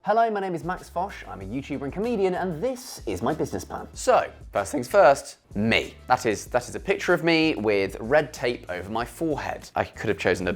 Hello, my name is Max Fosh. I'm a YouTuber and comedian, and this is my business plan. So, first things first, me. That is a picture of me with red tape over my forehead. I could have chosen a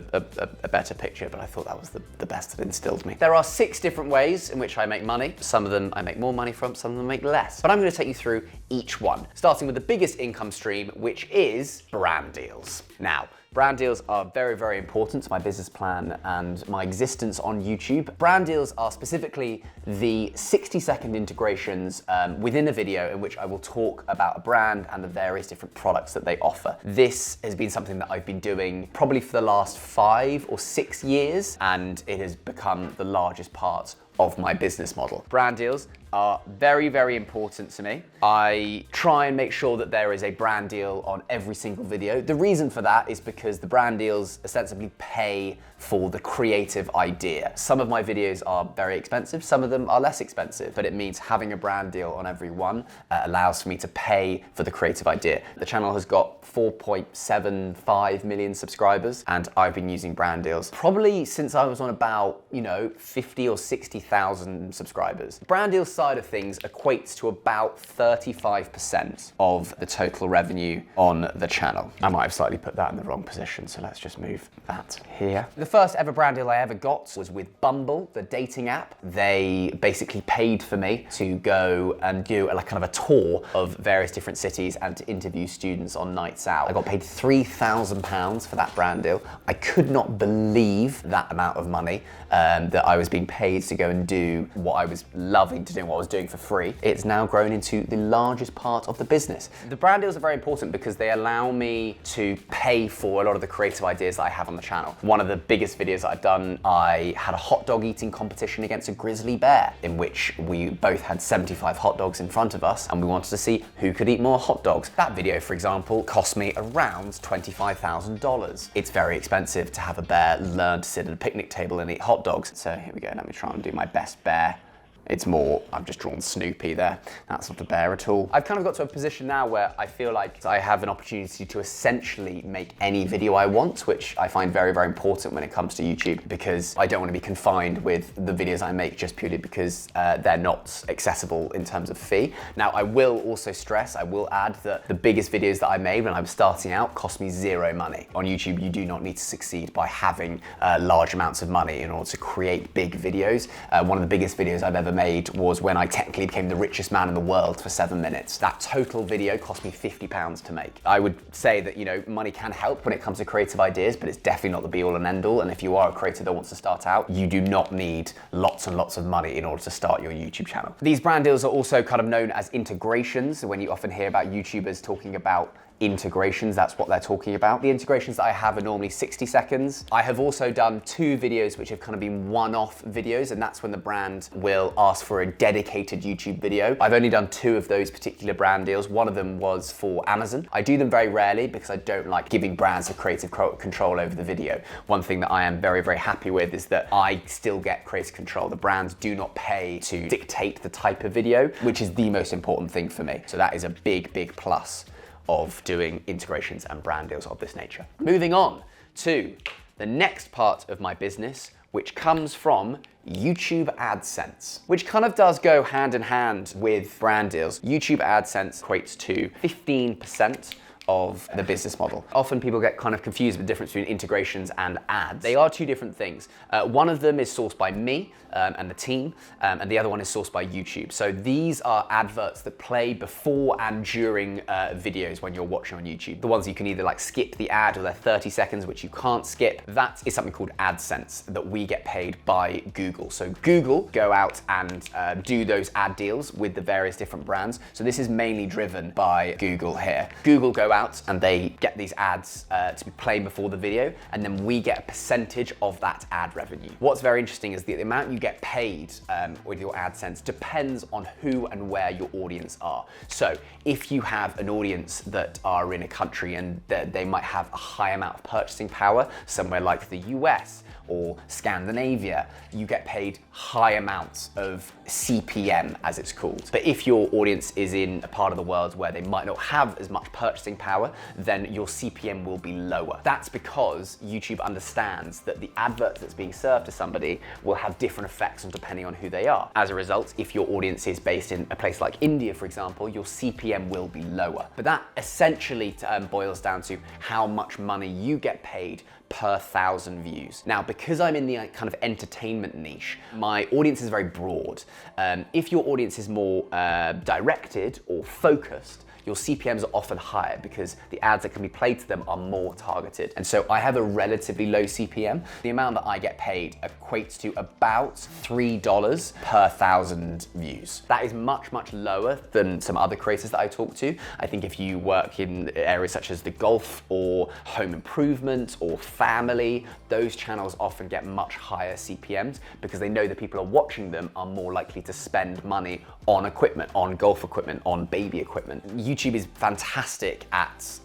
better picture, but I thought that was the best that instilled me. There are 6 different ways in which I make money. Some of them I make more money from, some of them I make less. But I'm gonna take you through each one, starting with the biggest income stream, which is brand deals. Now, brand deals are very, very important to my business plan and my existence on YouTube. Brand deals are specifically the 60-second integrations within a video in which I will talk about a brand and the various different products that they offer. This has been something that I've been doing probably for the last 5 or 6 years, and it has become the largest part of my business model. Brand deals are very, very important to me. I try and make sure that there is a brand deal on every single video. The reason for that is because the brand deals ostensibly pay for the creative idea. Some of my videos are very expensive, some of them are less expensive, but it means having a brand deal on every one allows for me to pay for the creative idea. The channel has got 4.75 million subscribers, and I've been using brand deals probably since I was on about, 50 or 60,000 subscribers. Brand deals side of things equates to about 35% of the total revenue on the channel. I might have slightly put that in the wrong position, so let's just move that here. The first ever brand deal I ever got was with Bumble, the dating app. They basically paid for me to go and do a kind of a tour of various different cities and to interview students on nights out. I got paid £3,000 for that brand deal. I could not believe that amount of money that I was being paid to go and do what I was loving to do, what I was doing for free. It's now grown into the largest part of the business. The brand deals are very important because they allow me to pay for a lot of the creative ideas that I have on the channel. One of the biggest videos that I've done, I had a hot dog eating competition against a grizzly bear, in which we both had 75 hot dogs in front of us and we wanted to see who could eat more hot dogs. That video, for example, cost me around $25,000. It's very expensive to have a bear learn to sit at a picnic table and eat hot dogs. So here we go, let me try and do my best bear. It's more, I've just drawn Snoopy there. That's not a bear at all. I've kind of got to a position now where I feel like I have an opportunity to essentially make any video I want, which I find very, very important when it comes to YouTube, because I don't want to be confined with the videos I make just purely because they're not accessible in terms of fee. Now, I will also stress, I will add that the biggest videos that I made when I was starting out cost me 0 money. On YouTube, you do not need to succeed by having large amounts of money in order to create big videos. One of the biggest videos I've ever made was when I technically became the richest man in the world for 7 minutes. That total video cost me £50 to make. I would say that, money can help when it comes to creative ideas, but it's definitely not the be all and end all. And if you are a creator that wants to start out, you do not need lots and lots of money in order to start your YouTube channel. These brand deals are also kind of known as integrations. When you often hear about YouTubers talking about integrations, that's what they're talking about. The integrations that I have are normally 60 seconds. I have also done 2 videos which have kind of been one-off videos, and that's when the brand will ask for a dedicated YouTube video. I've only done 2 of those particular brand deals. One of them was for Amazon. I do them very rarely because I don't like giving brands a creative control over the video. One thing that I am very, very happy with is that I still get creative control. The brands do not pay to dictate the type of video, which is the most important thing for me. So that is a big, big plus of doing integrations and brand deals of this nature. Moving on to the next part of my business, which comes from YouTube AdSense, which kind of does go hand in hand with brand deals. YouTube AdSense equates to 15% of the business model. Often people get kind of confused with the difference between integrations and ads. They are 2 different things. One of them is sourced by me and the team, and the other one is sourced by YouTube. So these are adverts that play before and during videos when you're watching on YouTube. The ones you can either skip the ad or they're 30 seconds, which you can't skip. That is something called AdSense that we get paid by Google. So Google go out and do those ad deals with the various different brands. So this is mainly driven by Google here. Google go out and they get these ads to be playing before the video, and then we get a percentage of that ad revenue. What's very interesting is the amount you get paid with your AdSense depends on who and where your audience are. So if you have an audience that are in a country and they might have a high amount of purchasing power, somewhere like the US or Scandinavia, you get paid high amounts of CPM, as it's called. But if your audience is in a part of the world where they might not have as much purchasing power, then your CPM will be lower. That's because YouTube understands that the advert that's being served to somebody will have different effects depending on who they are. As a result, if your audience is based in a place like India, for example, your CPM will be lower. But that essentially boils down to how much money you get paid per 1,000 views. Now, because I'm in the kind of entertainment niche, my audience is very broad. If your audience is more directed or focused, your CPMs are often higher because the ads that can be played to them are more targeted. And so I have a relatively low CPM. The amount that I get paid equates to about $3 per 1,000 views. That is much, much lower than some other creators that I talk to. I think if you work in areas such as the golf or home improvement or family, those channels often get much higher CPMs because they know the people who are watching them are more likely to spend money on equipment, on golf equipment, on baby equipment. YouTube is fantastic at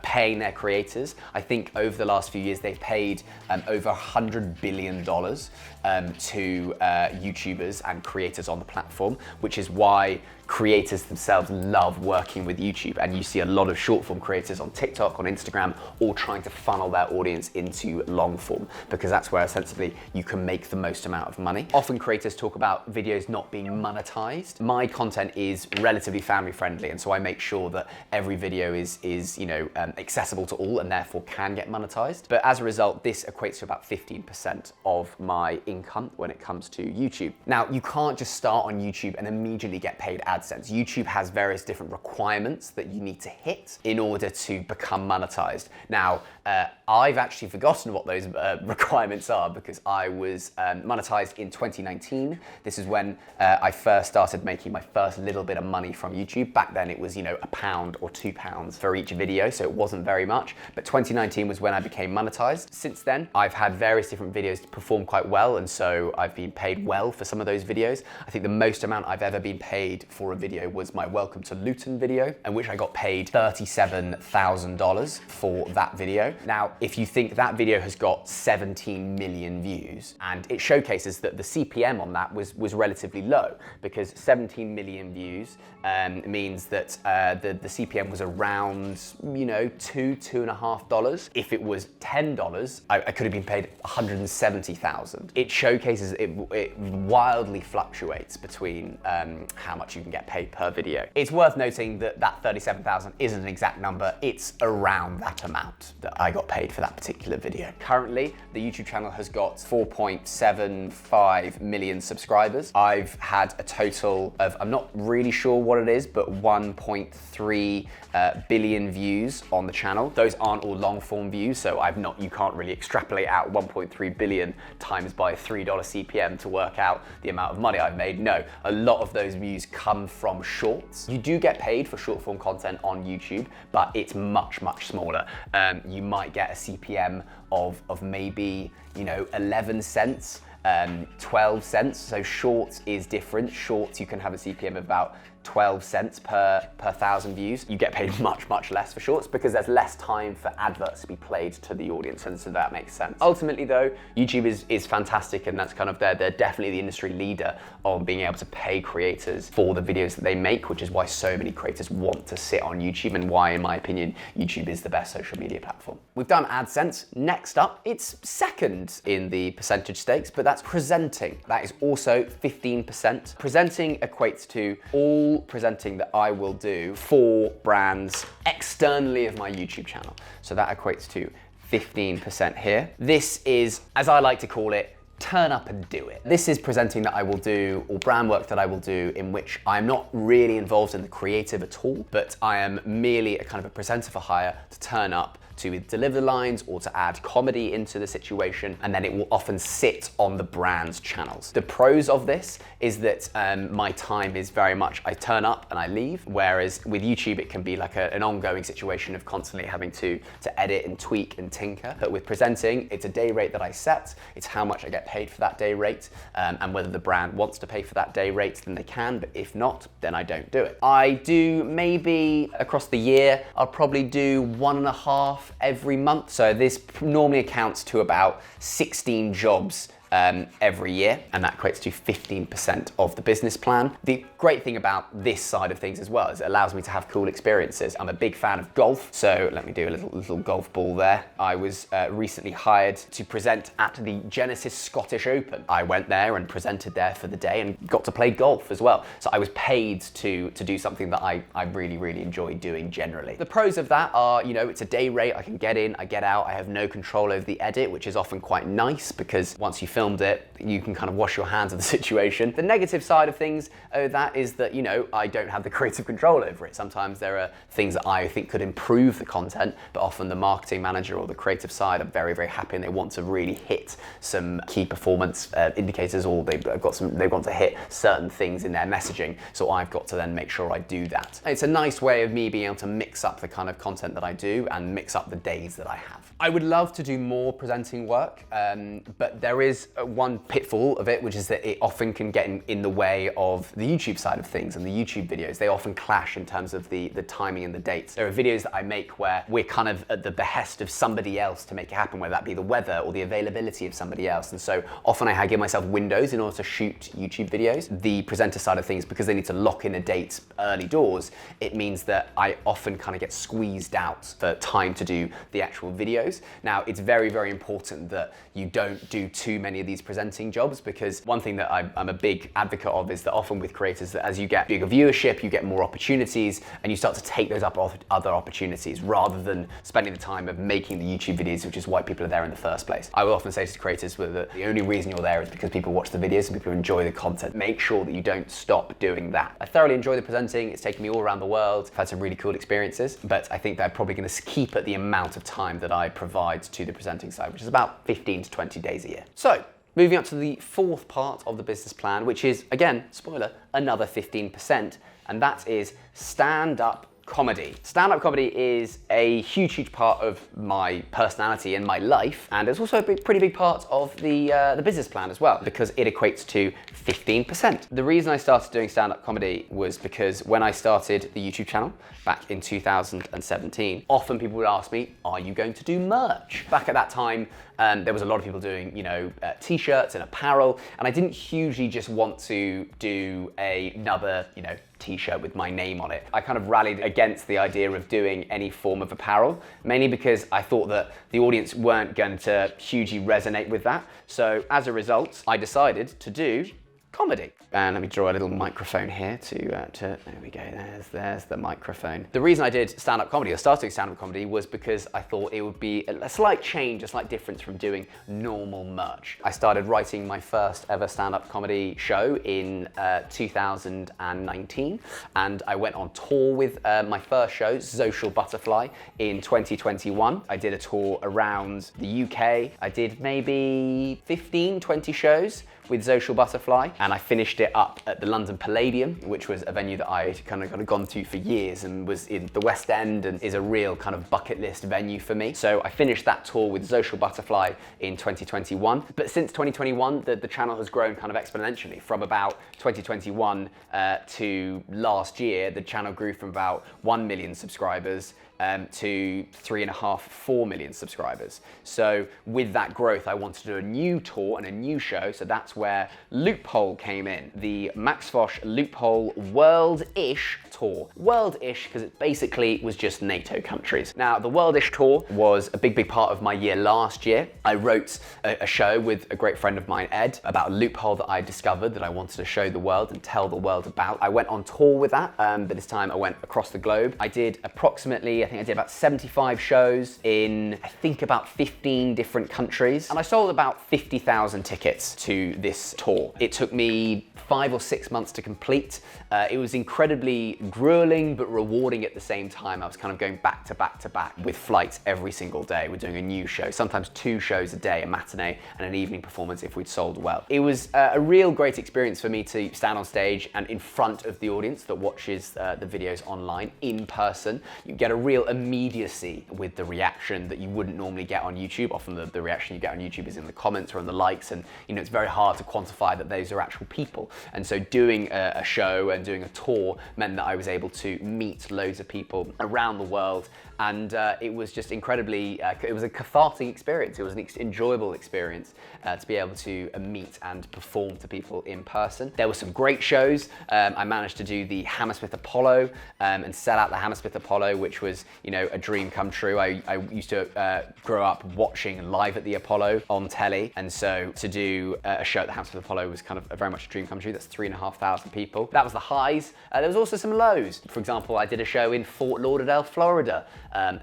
paying their creators. I think over the last few years, they've paid over $100 billion to YouTubers and creators on the platform, which is why creators themselves love working with YouTube. And you see a lot of short form creators on TikTok, on Instagram, all trying to funnel their audience into long form, because that's where ostensibly you can make the most amount of money. Often creators talk about videos not being monetized. My content is relatively family friendly, and so I make sure that every video is accessible to all and therefore can get monetized. But as a result, this equates to about 15% of my income when it comes to YouTube. Now, you can't just start on YouTube and immediately get paid AdSense. YouTube has various different requirements that you need to hit in order to become monetized. Now, I've actually forgotten what those requirements are because I was monetized in 2019. This is when I first started making my first little bit of money from YouTube. Back then it was, £1 or £2 for each video, so it wasn't very much. But 2019 was when I became monetized. Since then, I've had various different videos perform quite well, and so I've been paid well for some of those videos. I think the most amount I've ever been paid for a video was my Welcome to Luton video, in which I got paid $37,000 for that video. Now, if you think that video has got 17 million views, and it showcases that the CPM on that was relatively low, because 17 million views means that the CPM was around, $2.5. If it was $10, I could have been paid $170,000. It showcases it wildly fluctuates between how much you can get paid per video. It's worth noting that that 37,000 isn't an exact number. It's around that amount that I got paid for that particular video. Currently, the YouTube channel has got 4.75 million subscribers. I've had a total of, I'm not really sure what it is, but 1.3 billion views on the channel. Those aren't all long form views, so you can't really extrapolate out 1.3 billion times by $3 CPM to work out the amount of money I've made. No, a lot of those views come from shorts. You do get paid for short form content on YouTube, but it's much, much smaller. You might get a CPM of maybe, 11 cents, 12 cents. So shorts is different. Shorts, you can have a CPM of about 12 cents per 1,000 views. You get paid much, much less for shorts because there's less time for adverts to be played to the audience, and so that makes sense. Ultimately though, YouTube is fantastic, and that's kind of, they're definitely the industry leader on being able to pay creators for the videos that they make, which is why so many creators want to sit on YouTube, and why, in my opinion, YouTube is the best social media platform. We've done AdSense. Next up, it's second in the percentage stakes, but that's presenting. That is also 15%. Presenting equates to all presenting that I will do for brands externally of my YouTube channel. So that equates to 15% here. This is, as I like to call it, turn up and do it. This is presenting that I will do, or brand work that I will do, in which I'm not really involved in the creative at all, but I am merely a kind of a presenter for hire to turn up, to either deliver the lines or to add comedy into the situation, and then it will often sit on the brand's channels. The pros of this is that my time is very much, I turn up and I leave, whereas with YouTube it can be like an ongoing situation of constantly having to edit and tweak and tinker. But with presenting, it's a day rate that I set, it's how much I get paid for that day rate, and whether the brand wants to pay for that day rate, then they can, but if not, then I don't do it. I do maybe across the year, I'll probably do 1.5 every month. So this normally accounts to about 16 jobs every year, and that equates to 15% of the business plan. The great thing about this side of things as well is it allows me to have cool experiences. I'm a big fan of golf, so let me do a little golf ball there. I was recently hired to present at the Genesis Scottish Open. I went there and presented there for the day and got to play golf as well. So I was paid to do something that I really enjoy doing generally. The pros of that are, you know, it's a day rate. I can get in, I get out. I have no control over the edit, which is often quite nice because once you filmed it, you can kind of wash your hands of the situation. The negative side of things, that is that, you know, I don't have the creative control over it. Sometimes there are things that I think could improve the content, but often the marketing manager or the creative side are very happy and they want to really hit some key performance indicators, or they want to hit certain things in their messaging. So I've got to then make sure I do that. It's a nice way of me being able to mix up the kind of content that I do and mix up the days that I have. I would love to do more presenting work, but there is one pitfall of it, which is that it often can get in the way of the YouTube side of things and the YouTube videos. They often clash in terms of the timing and the dates. There are videos that I make where we're kind of at the behest of somebody else to make it happen, whether that be the weather or the availability of somebody else. And so often I give myself windows in order to shoot YouTube videos. The presenter side of things, because they need to lock in a date early doors, it means that I often kind of get squeezed out for time to do the actual videos. Now, it's very important that you don't do too many of these presenting jobs, because one thing that I'm a big advocate of is that often with creators, that as you get bigger viewership, you get more opportunities and you start to take those up other opportunities rather than spending the time of making the YouTube videos, which is why people are there in the first place. I will often say to creators that the only reason you're there is because people watch the videos and people enjoy the content. Make sure that you don't stop doing that. I thoroughly enjoy the presenting. It's taken me all around the world. I've had some really cool experiences, but I think they're probably going to keep at the amount of time that I provide to the presenting side, which is about 15 to 20 days a year. So, moving up to the fourth part of the business plan, which is, again, spoiler, another 15%, and that is stand-up comedy. Stand-up comedy is a huge part of my personality and my life, and it's also a pretty big part of the business plan as well, because it equates to 15%. The reason I started doing stand-up comedy was because when I started the YouTube channel back in 2017, often people would ask me, are you going to do merch? Back at that time, there was a lot of people doing, you know, t-shirts and apparel, and I didn't hugely just want to do another, you know, t-shirt with my name on it. I kind of rallied against the idea of doing any form of apparel, mainly because I thought that the audience weren't going to hugely resonate with that. So as a result, I decided to do comedy. And let me draw a little microphone here there we go, there's the microphone. The reason I did stand-up comedy, or started stand-up comedy, was because I thought it would be a slight change, a slight difference from doing normal merch. I started writing my first ever stand-up comedy show in 2019, and I went on tour with my first show, Social Butterfly, in 2021. I did a tour around the UK. I did maybe 15, 20 shows with Social Butterfly, and I finished it up at the London Palladium, which was a venue that I kind of gone to for years and was in the West End and is a real kind of bucket list venue for me. So I finished that tour with Social Butterfly in 2021. But since 2021, the channel has grown kind of exponentially. From about 2021 to last year, the channel grew from about 1 million subscribers to 3.5, 4 million subscribers. So with that growth, I wanted to do a new tour and a new show. So that's where Loophole came in. The Max Fosh Loophole World-ish tour. World-ish because it basically was just NATO countries. Now, the World-ish tour was a big part of my year last year. I wrote a show with a great friend of mine, Ed, about a loophole that I discovered that I wanted to show the world and tell the world about. I went on tour with that, but this time I went across the globe. I did approximately, I think I did about 75 shows in, I think, about 15 different countries. And I sold about 50,000 tickets to this tour. It took me 5 or 6 months to complete. It was incredibly grueling, but rewarding at the same time. I was kind of going back to back to back with flights every single day. We're doing a new show, sometimes 2 shows a day, a matinee and an evening performance if we'd sold well. It was a real great experience for me to stand on stage and in front of the audience that watches the videos online in person. You get a real immediacy with the reaction that you wouldn't normally get on YouTube. Often the reaction you get on YouTube is in the comments or in the likes, and you know, it's very hard to quantify that those are actual people. And so doing a show and doing a tour meant that I was able to meet loads of people around the world and it was just incredibly, it was a cathartic experience. It was an enjoyable experience to be able to meet and perform to people in person. There were some great shows. I managed to do the Hammersmith Apollo and sell out the Hammersmith Apollo, which was, you know, a dream come true. I used to grow up watching Live at the Apollo on telly, and so to do a show at the Hammersmith Apollo was kind of very much a dream come true. That's 3,500 people. That was the highs. There was also some lows. For example, I did a show in Fort Lauderdale, Florida,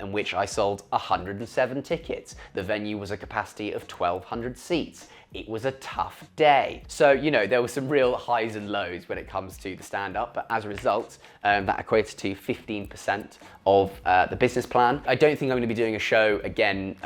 in which I sold 107 tickets. The venue was a capacity of 1,200 seats. It was a tough day. So, you know, there were some real highs and lows when it comes to the stand-up, but as a result, that equates to 15% of the business plan. I don't think I'm gonna be doing a show again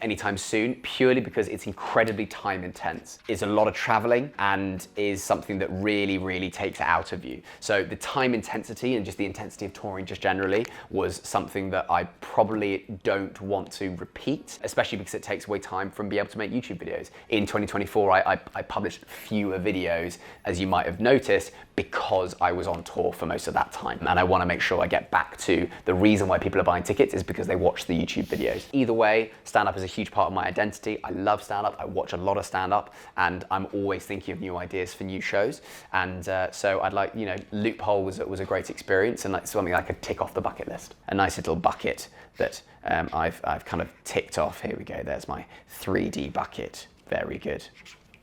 anytime soon, purely because it's incredibly time intense. It's a lot of traveling and is something that really, really takes it out of you. So the time intensity and just the intensity of touring just generally was something that I probably don't want to repeat, especially because it takes away time from being able to make YouTube videos. In 2024, I published fewer videos, as you might have noticed, because I was on tour for most of that time. And I want to make sure I get back to the reason why people are buying tickets is because they watch the YouTube videos. Either way, stand-up is a huge part of my identity. I love stand-up. I watch a lot of stand-up, and I'm always thinking of new ideas for new shows. And so I'd like, you know, Loophole was a great experience, and like something I could tick off the bucket list. A nice little bucket that I've kind of ticked off. Here we go. There's my 3D bucket. Very good.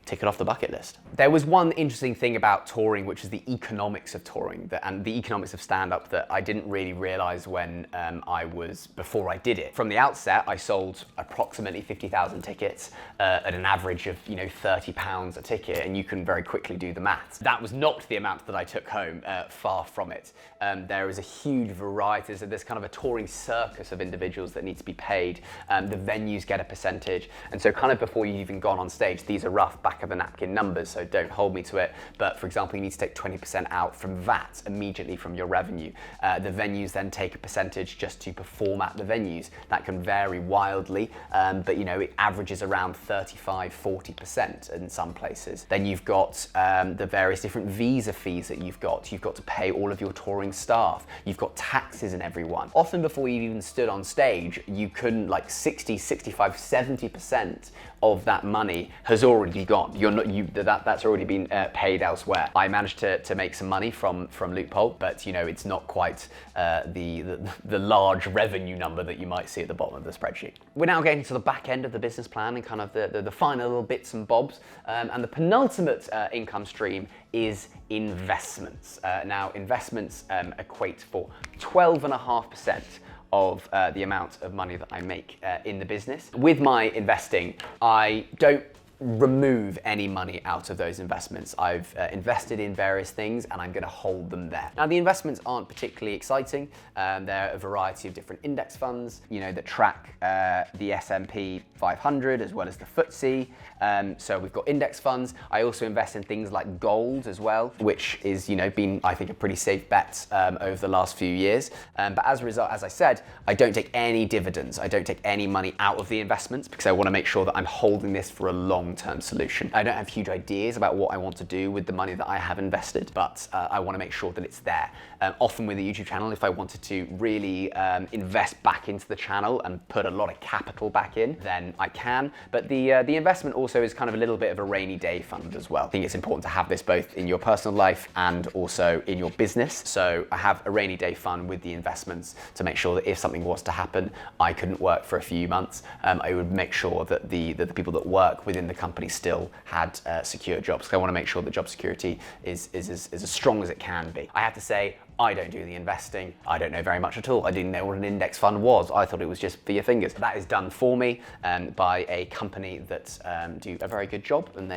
Tick it off the bucket list. There was one interesting thing about touring, which is the economics of touring and the economics of stand-up that I didn't really realize when before I did it. From the outset, I sold approximately 50,000 tickets at an average of, you know, £30 a ticket, and you can very quickly do the maths. That was not the amount that I took home, far from it. There is a huge variety. There's kind of a touring circus of individuals that need to be paid. The venues get a percentage, and so kind of before you've even gone on stage, these are rough back of the napkin numbers, so don't hold me to it. But for example, you need to take 20% out from VAT immediately from your revenue. The venues then take a percentage just to perform at the venues. That can vary wildly, but you know, it averages around 35–40% in some places. Then you've got the various different visa fees that you've got. You've got to pay all of your touring staff. You've got taxes in everyone. Often before you even stood on stage, you couldn't, like 60, 65, 70% of that money has already gone. That's already been paid elsewhere. I managed to make some money from Loophole, but you know, it's not quite the large revenue number that you might see at the bottom of the spreadsheet. We're now getting to the back end of the business plan and kind of the final little bits and bobs, and the penultimate income stream is investments. Now, investments equate for 12.5% of the amount of money that I make in the business. With my investing, I don't remove any money out of those investments. I've invested in various things and I'm going to hold them there. Now, the investments aren't particularly exciting. There are a variety of different index funds, you know, that track the S&P 500 as well as the FTSE. So we've got index funds. I also invest in things like gold as well, which is, you know, been, I think, a pretty safe bet over the last few years. But as a result, as I said, I don't take any dividends. I don't take any money out of the investments because I want to make sure that I'm holding this for a long-term solution. I don't have huge ideas about what I want to do with the money that I have invested, but I want to make sure that it's there. Often with the YouTube channel, if I wanted to really invest back into the channel and put a lot of capital back in, then I can. But the investment also is kind of a little bit of a rainy day fund as well. I think it's important to have this both in your personal life and also in your business. So I have a rainy day fund with the investments to make sure that if something was to happen, I couldn't work for a few months. I would make sure that the people that work within the company still had secure jobs. So I want to make sure that job security is as strong as it can be. I have to say, I don't do the investing. I don't know very much at all. I didn't know what an index fund was. I thought it was just for your fingers. That is done for me by a company that do a very good job, and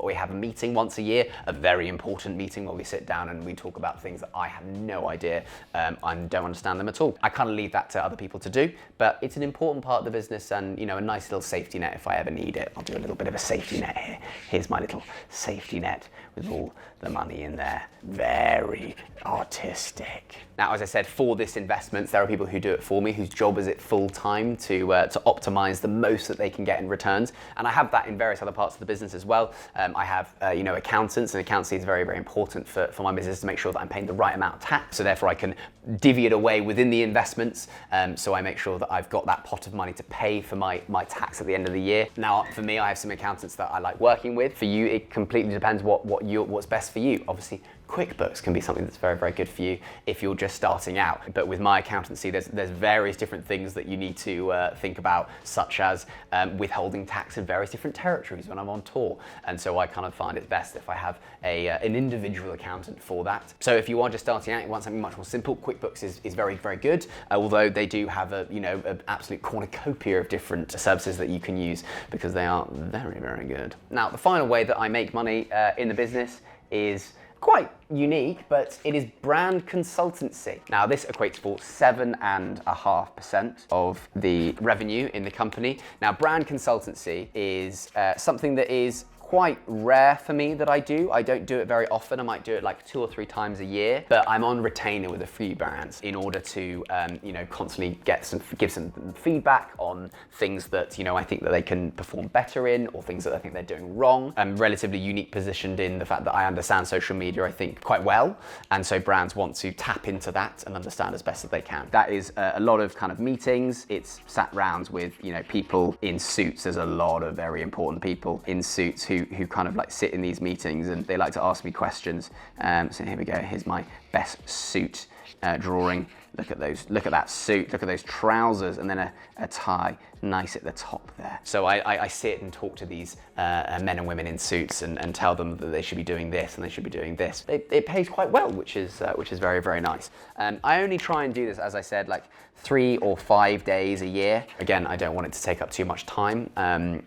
we have a meeting once a year, a very important meeting where we sit down and we talk about things that I have no idea and don't understand them at all. I kind of leave that to other people to do, but it's an important part of the business and, you know, a nice little safety net if I ever need it. I'll do a little bit of a safety net here. Here's my little safety net with all the money in there. Very artistic. realistic. Now, as I said, for this investment, there are people who do it for me, whose job is it full time to optimize the most that they can get in returns. And I have that in various other parts of the business as well. I have, accountants, and accountancy is very, very important for my business to make sure that I'm paying the right amount of tax. So therefore I can divvy it away within the investments. So I make sure that I've got that pot of money to pay for my tax at the end of the year. Now, for me, I have some accountants that I like working with. For you, it completely depends what's best for you. Obviously, QuickBooks can be something that's very, very good for you if you're just starting out. But with my accountancy, there's various different things that you need to think about, such as withholding tax in various different territories when I'm on tour. And so I kind of find it best if I have an individual accountant for that. So if you are just starting out, you want something much more simple, QuickBooks is very, very good. Although they do have an absolute cornucopia of different services that you can use because they are very, very good. Now, the final way that I make money in the business is quite unique, but it is brand consultancy. Now, this equates for 7.5% of the revenue in the company. Now, brand consultancy is something that is quite rare for me that I do. I don't do it very often. I might do it like 2 or 3 times a year, but I'm on retainer with a few brands in order to, constantly give some feedback on things that, I think that they can perform better in, or things that I think they're doing wrong. I'm relatively unique positioned in the fact that I understand social media, I think, quite well. And so brands want to tap into that and understand as best as they can. That is a lot of kind of meetings. It's sat rounds with, people in suits. There's a lot of very important people in suits who kind of like sit in these meetings, and they like to ask me questions. So here we go. Here's my best suit drawing. Look at that suit, look at those trousers, and then a tie, nice at the top there. So I sit and talk to these men and women in suits and tell them that they should be doing this and they should be doing this. It pays quite well, which is very, very nice. I only try and do this, as I said, like 3 or 5 days a year. Again, I don't want it to take up too much time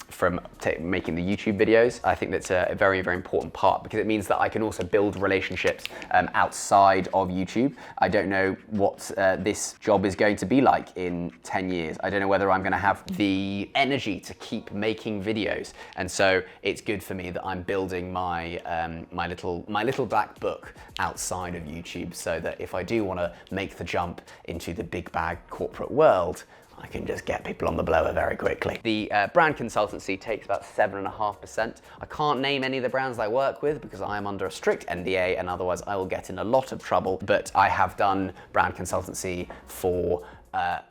from making the YouTube videos. I think that's a very, very important part because it means that I can also build relationships outside of YouTube. I don't know what this job is going to be like in 10 years. I don't know whether I'm going to have the energy to keep making videos. And so it's good for me that I'm building my my little black book outside of YouTube, so that if I do want to make the jump into the big bag corporate world, I can just get people on the blower very quickly. The brand consultancy takes about 7.5%. I can't name any of the brands I work with because I am under a strict NDA, and otherwise I will get in a lot of trouble. But I have done brand consultancy for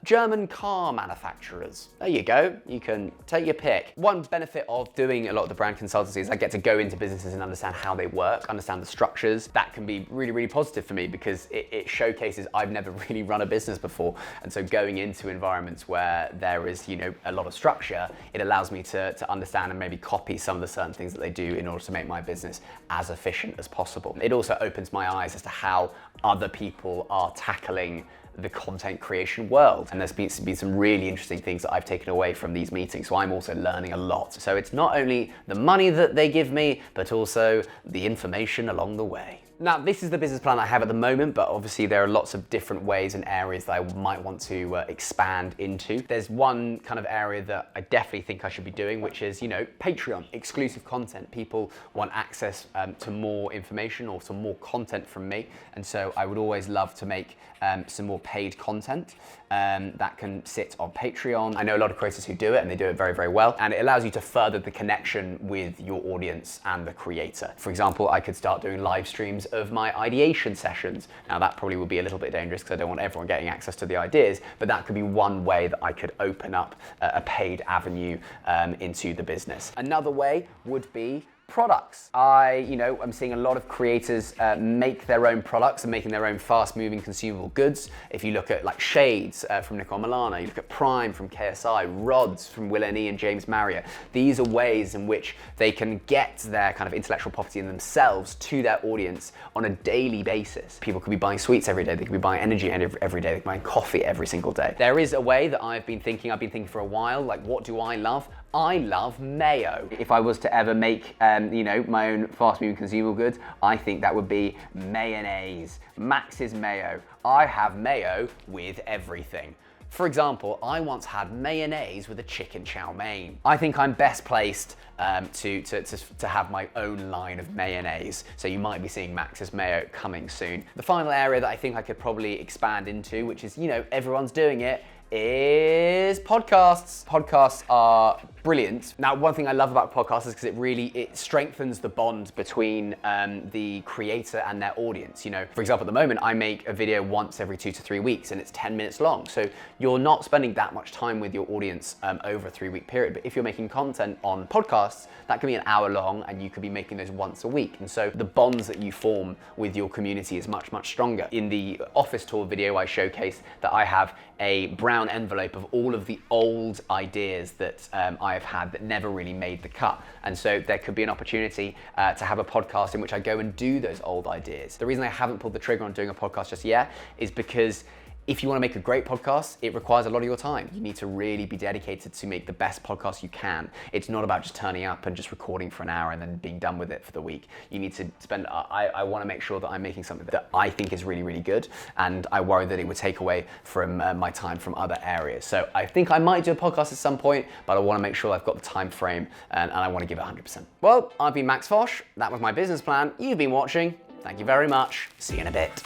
German car manufacturers. There you go, you can take your pick. One benefit of doing a lot of the brand consultancy is I get to go into businesses and understand how they work, understand the structures. That can be really, really positive for me because it showcases I've never really run a business before. And so going into environments where there is, a lot of structure, it allows me to understand and maybe copy some of the certain things that they do in order to make my business as efficient as possible. It also opens my eyes as to how other people are tackling the content creation world. And there's been some really interesting things that I've taken away from these meetings. So I'm also learning a lot. So it's not only the money that they give me, but also the information along the way. Now, this is the business plan I have at the moment, but obviously there are lots of different ways and areas that I might want to expand into. There's one kind of area that I definitely think I should be doing, which is, Patreon, exclusive content. People want access to more information or to more content from me. And so I would always love to make some more paid content that can sit on Patreon. I know a lot of creators who do it, and they do it very, very well. And it allows you to further the connection with your audience and the creator. For example, I could start doing live streams of my ideation sessions. Now, that probably would be a little bit dangerous because I don't want everyone getting access to the ideas, but that could be one way that I could open up a paid avenue into the business. Another way would be products. I'm seeing a lot of creators make their own products and making their own fast-moving consumable goods. If you look at like shades from Nicole Milano, you look at Prime from KSI, rods from Will N.E. and James Marriott. These are ways in which they can get their kind of intellectual property in themselves to their audience on a daily basis. People could be buying sweets every day. They could be buying energy every day. They could be buying coffee every single day. There is a way that I've been thinking for a while, like, what do I love? I love mayo. If I was to ever make, my own fast-moving consumable goods, I think that would be mayonnaise. Max's mayo. I have mayo with everything. For example, I once had mayonnaise with a chicken chow mein. I think I'm best placed to have my own line of mayonnaise. So you might be seeing Max's Mayo coming soon. The final area that I think I could probably expand into, which is, everyone's doing it, is podcasts. Podcasts are brilliant. Now, one thing I love about podcasts is because it strengthens the bond between the creator and their audience. For example, at the moment, I make a video once every 2 to 3 weeks and it's 10 minutes long. So you're not spending that much time with your audience over a 3-week period. But if you're making content on podcasts, that can be an hour long and you could be making those once a week. And so the bonds that you form with your community is much, much stronger. In the office tour video, I showcase that I have a brown envelope of all of the old ideas that I have had that never really made the cut. And so there could be an opportunity to have a podcast in which I go and do those old ideas. The reason I haven't pulled the trigger on doing a podcast just yet is because if you want to make a great podcast, it requires a lot of your time. You need to really be dedicated to make the best podcast you can. It's not about just turning up and just recording for an hour and then being done with it for the week. You need to spend, I want to make sure that I'm making something that I think is really, really good, and I worry that it would take away from my time from other areas. So I think I might do a podcast at some point, but I want to make sure I've got the time frame and I want to give it 100%. Well, I've been Max Fosh. That was my business plan. You've been watching. Thank you very much. See you in a bit.